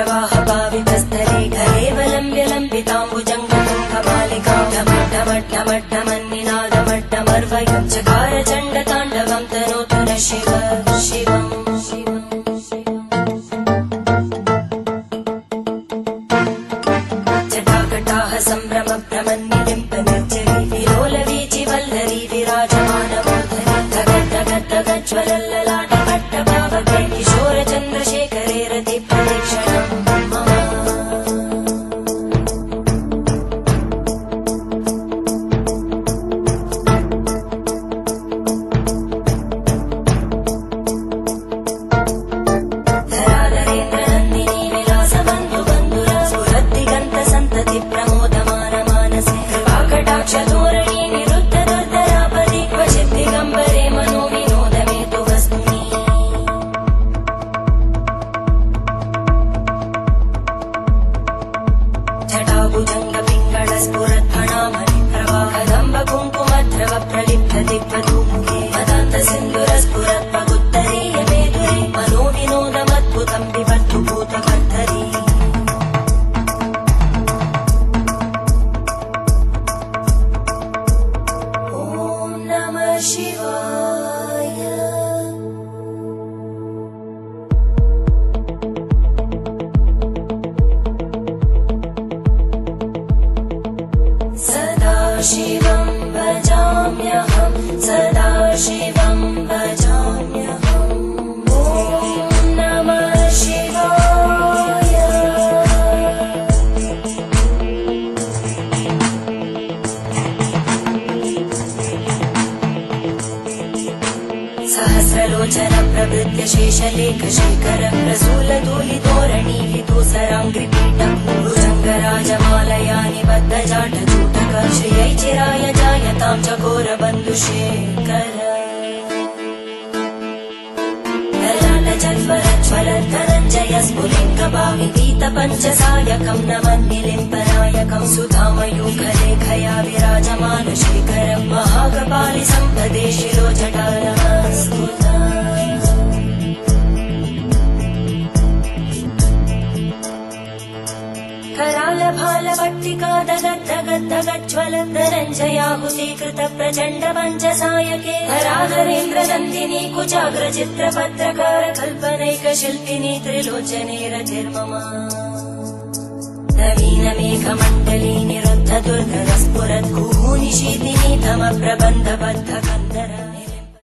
जलप्रवाहभावितस्थले घरेवलम्ब्यलम्बिताम्बुजङ्गतुङ्गमालिकामड्डमड्डमड्डमन्निनादमड्डमर्वयं चकार चण्डताण्डवं तनोतु न शिव शिवम् जटाकटाः सम्भ्रमभ्रमन्निलिम्पनिर्जरी विलोलवीचिवल्लरी विराजमानमूर्धनि धगद्धगद्धगज्ज्वलल्ललाटपट्टभावके किशोरचन्द्रशेखरे रतिप्रदक्षिणम् मम धराधरेन्द्रनन्दिनी विलासबन्धुबन्धुर स्फुरद्दिगन्तसन्तति प्रमोदमानमानसे कृपाकटाक्षधोरणी निरुद्धदुर्धरापदि क्वचित् दिगम्बरे मनोविनोदमेतु वस्तुनि जटाभुजङ्गपिङ्गळस्फुरत्फणामणिप्रवाहदम्बकुङ्कुमद्रव प्रलिप्तदिग्वधूमुखे मदान्तसिन्धुरस्फुरत्पगुत्तरीयमेधुरे मनोविनोदमद्भुतं बिभर्तु भूतकर्तरी ॐ नमः शिवाय सदाशिवं भजाम्यहं सदाशिवं भजाम्यहम् ॐ नमः शिवाय सहस्रलोचन प्रभृत्य शेषलेखशेखर प्रसूलधूलितोरणी विदूसराङ्घ्रिपीठं भुजङ्गराजमालया निबद्धजाटचूटक श्रियै चिराय जायतां चकोरबन्धुशेखर ललाटजल्वरज्वलद्धनञ्जय स्फुलिङ्गभावितीतपञ्चसायकं नमन्निलिम्पनायकं सुधामयूखलेखया विराजमानशेखरं महाकपालि सम्पदे शिरोजटानमस्तुता करालभालभट्टिका दगद्धगद्धगज्ज्वलद्धनञ्जयाहुतीकृत प्रचण्ड पञ्चसायके धराधरेन्द्रनन्दिनी कुचाग्रचित्रपत्रकार कल्पनैकशिल्पिनी त्रिलोचने रतिर्मम नवीनमेघमण्डली निरुद्धदुर्गदस्फुरद्गूनिशीतिनी तमप्रबन्धबद्ध